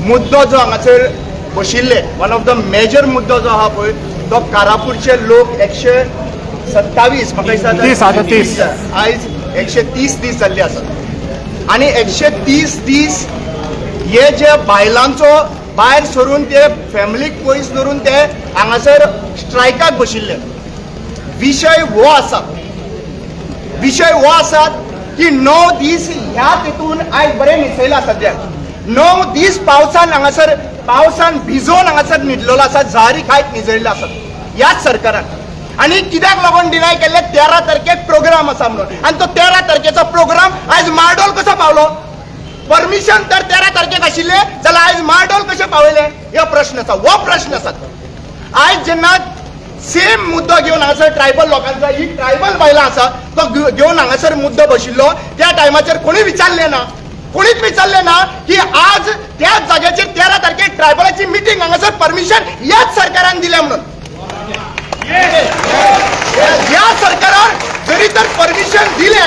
मुद्दो जो हांगासर बशिल्ले वन ऑफ द मेजर मुद्दो जो आहा पळय तो कारापूरचे लोक 127 म्हाका दिसता आयज 130 दीस जाल्ले आसात आणि 130 दीस हे जे बायलांचो भायर सरून ते फॅमिलीक पयस धरून ते हांगासर स्ट्रायकाक बशिल्ले विषय हो आसा की 9 दीस ह्या तितून आयज बरें न्हिसयला सद्याक 9 दीस पावसान भिजोवन हांगासर न्हिदलेलो आसा जारी खायत न्हिजळिल्ले आसात ह्याच सरकारान आणि कित्याक लागून डिनाय केल्ले 13 तारखेक प्रोग्राम आसा म्हणून आणि तो 13 तारखेचो प्रोग्राम आयज मार्डोल कसो पावलो परमिशन तर 13 तारखेक आशिल्ले जाल्यार आयज मार्डोल कशे पावयले हो प्रश्न आसा आयज जेन्ना सेम मुद्दो घेवन हांगासर ट्रायबल लोकांचा ही ट्रायबल बायलां आसा तो घेवन हांगासर मुद्दो बशिल्लो त्या टायमाचेर कोणी कोणीच विचारले ना की आज त्याच जाग्याचेर 13 तारखेक ट्रायबलाची मिटींग हांगासर परमिशन ह्याच सरकारान दिले म्हणून ह्या सरकारान जरी तर परमिशन दिले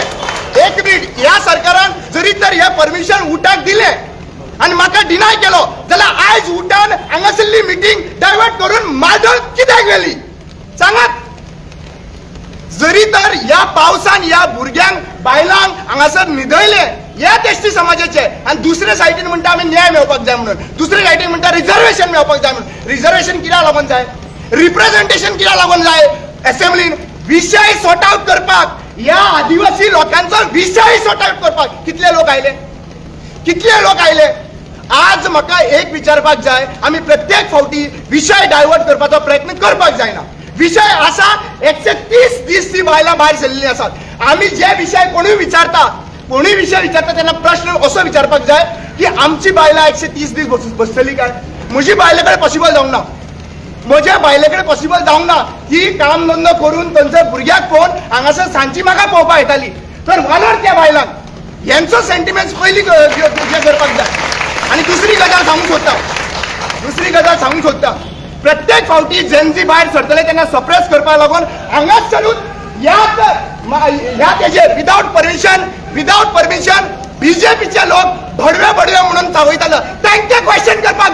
एक मिनिट ह्या सरकारान जरी तर हे परमिशन उठाक दिले आणि म्हाका डिनाय केलो जाल्यार आयज उठान हांगासरली मिटींग डायवर्ट करून मार्डोल कित्याक गेली सांगात जरी तर ह्या पावसान ह्या भुरग्यांक बायलांक हांगासर न्हिदयले ह्या एसटी समाजाचे आणि दुसरे सायडीन म्हणटा आमी न्याय मेळपाक जाय म्हणून दुसरे सायडीन म्हणटा रिझर्वेशन मेळपाक जाय म्हणून रिझर्वेशन कित्याक लागून जाय रिप्रेझेंटेशन कित्याक लागून जाय असेंब्लीन विषय सॉर्ट आउट करपाक ह्या आदिवासी लोकांचो विषय सॉर्ट आउट करपाक कितले लोक आयले आज म्हाका एक विचारपाक जाय आमी प्रत्येक फावटी विषय डायवर्ट करपाचो प्रयत्न करपाक जायना विषय असा 130 दीस ती बायलां भायर सरलेली आसात आमी जे विषय कोणूय विचारता तेन्ना प्रश्न असो विचारपाक जाय की आमची बायलां 130 दीस बसतली काय म्हजी बायले कडेन पॉसिबल जावंक ना म्हज्या बायले कडेन पॉसिबल जावंक ना की काम धंदो करून तांच्या भुरग्याक पळोवन हांगासर सांजची म्हाका पळोवपाक येताली तर वालोर त्या बायलांक हेंचो सेंटिमेंट्स पयलीं करपाक जाय आणि दुसरी गजाल सांगूंक सोदता प्रत्येक फावटी जेन्झी भायर सरतले तेन्ना सप्रेस करपाक लागून हांगाच चलून ह्या तेजेर विदाउट परमिशन बीजेपीचे लोक भडवे म्हणून चावयताले तांकां क्वेश्चन करपाक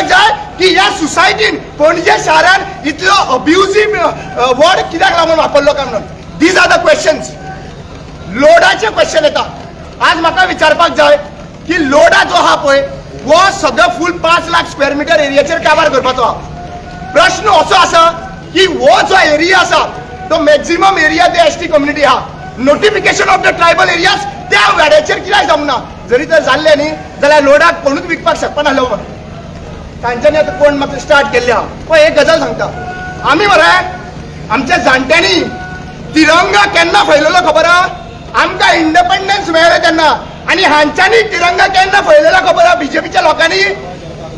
जाय की ह्या सोसायटीन पणजे शारान इतलो अब्युझिव्ह वर्ड कित्याक लागून वापरलो काय म्हणून दीज आर द क्वेश्चन्स लोडाचे क्वेश्चन येता आज म्हाका विचारपाक जाय की लोडा जो आहा पळय वो सगळं फुल 5 लाख स्क्वेअर मीटर एरियाचेर काबार करपाचो प्रश्न असो आसा की वो जो एरिया आसा तो मॅक्झिमम एरिया ते एसटी कम्युनिटी आहा notification of the tribal areas त्या वेळाचेर कित्याक जावंक ना जरी तर जाल्ले न्ही जाल्यार लोडाक कोणूच विकपाक शकपाना तांच्यांनी आतां कोण म्हाका स्टार्ट केल्ले आहा पळय एक गजाल सांगता आमी मरे आमच्या जाणट्यांनी तिरंगा केन्ना फैललो खबर आहा आमकां इंडिपेंडन्स मेळ्ळें तेन्ना आणि हांच्यांनी तिरंगा केन्ना फैलयला खबर आहा बीजेपीच्या लोकांनी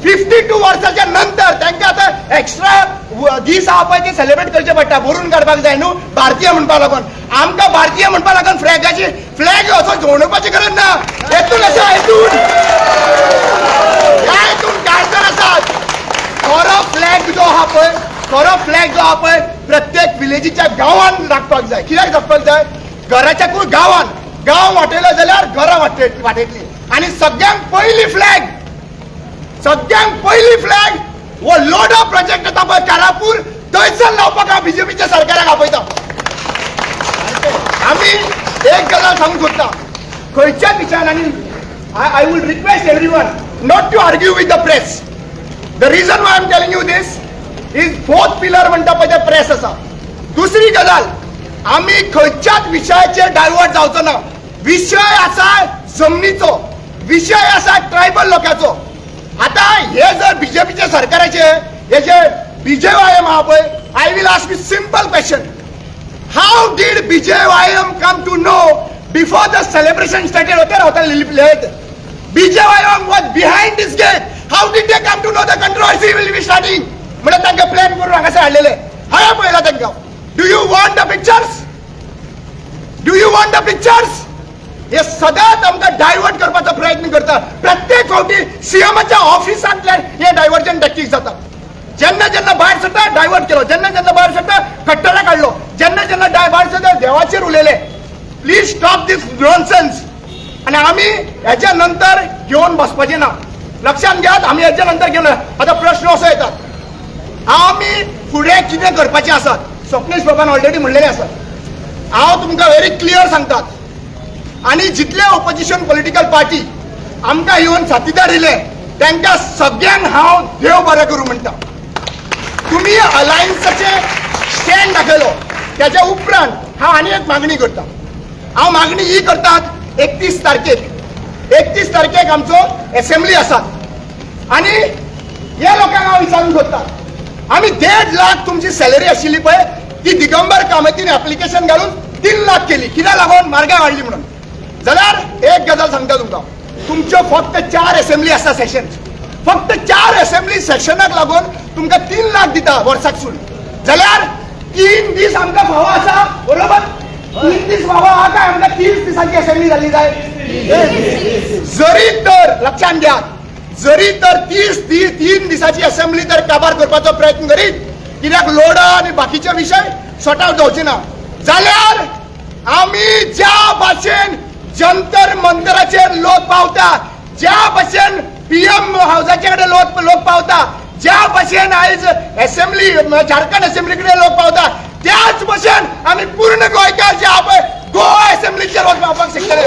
52 वर्साच्या नंतर तांकां आतां एक्स्ट्रा दीस आहा पळय ते सेलिब्रेट करचे पडटा भरून काडपाक जाय न्हू भारतीय म्हणपाक लागून आमकां भारतीय म्हणपाक लागून फ्लॅग असो जोडपाची गरज ना हेतून आसा हेतून काडटर आसात खरो फ्लॅग जो आहा पळय प्रत्येक विलेजीच्या गांवांत राखपाक जाय कित्याक राखपाक जाय घराच्या गांव वाटयलो जाल्यार घरां वाटयतली आणि सगळ्यांत पयली फ्लॅग वो लोडा प्रोजेक्ट येता पळय कारापूर थंयसर लावपाक हांव बीजेपीच्या सरकाराक आपयता आमी एक गजाल सांगूंक सोदता खंयच्या दिशान आनी I would request everyone not to argue with the press the reason why I am telling you this is 4th pillar म्हणटा पळय ते प्रेस आसा दुसरी गजाल आमी खंयच्याच विशयाचेर डायवर्ट जावचो ना विषय आसा जमनीचो विषय आसा ट्रायबल लोकांचो आता हे जर बीजेपीच्या सरकाराचे हे जे बीजेवायएम आहा पळय I will ask you simple question how did BJYM come to know before the celebration started होते BJYM was behind this gate how did they come to know the controversy will be starting म्हणजे तांकां plan करून हांगासर हाडलेले हांवें पळयला तांकां do you want the pictures हे सदांच आमकां डायवर्ट करपाचो प्रयत्न करता प्रत्येक फावटी सीएमच्या ऑफिसांतल्यान हे डायवर्जन टॅक्टीक जाता जेन्ना भायर सरता डायवर्ट केलो जेन्ना भायर सरता कट्टरा काडलो जेन्ना भायर सरता देवाचेर उलयले प्लीज स्टॉप दिस नॉनसेन्स आणि आम्ही याच्या नंतर घेऊन बसपाचे ना. लक्षात घ्या, आम्ही याच्या नंतर घेऊन. आता प्रश्न असो येतात, आम्ही पुढे कितें करपाचे आसात. स्वप्नील बाबान ऑलरेडी म्हणलेले आसात. हांव तुमकां व्हेरी क्लियर सांगतात, आणि जितले ऑपोजिशन पॉलिटिकल पार्टी आमकां येवन साथीदार दिले तांकां सगळ्यांक हांव देव बरें करूं म्हणटा. तुम्ही अलायन्साचे स्टँड दाखयलो, त्याच्या उपरांत हांव आनी एक मागणी करता. हांव मागणी ही करतात, 31 तारखेक आमचो असेंब्ली आसा, आणि हे लोकांक हांव विचारून सोदता, आमी 1.5 लाख तुमची सॅलरी आशिल्ली पळय ती दिगंबर कामतीन ऍप्लिकेशन घालून 3 लाख केली. कित्याक लागून? म्हारगाय वाडली म्हणून. जाल्यार एक गजाल सांगता तुमकां, तुमच्यो फक्त 4 असेंब्ली आसा सेशन, फक्त 4 असेंब्ली सेशनाक लागून तुमकां 3 लाख दिता वर्साकसून. जाल्यार 3 दीस आमकां फावो आसा, बरोबर? 3 दीस फावो आहा काय आमकां 30 दिसांची असेंब्ली जाल्ली जाय? जरी तर लक्षात घ्या, जरी तर 3 दिसाची असेंब्ली तर काबार करपाचो प्रयत्न करीत, कित्याक लोडा आणि बाकीचे विषय सॉर्ट आउट जावचे ना, जाल्यार आम्ही ज्या भाशेन जंतर मंतराचेर लोक पावता, ज्या भाशेन PM हाऊसाचे कडेन लोक पावता, ज्या भाशेन आयज असेंब्ली झारखंड असेंब्ली कडेन लोक पावता, त्याच भाशेन आम्ही पूर्ण गोंयकार जे आहा पळय गोवा असेंब्लीचे लोक पावपाक शकतले.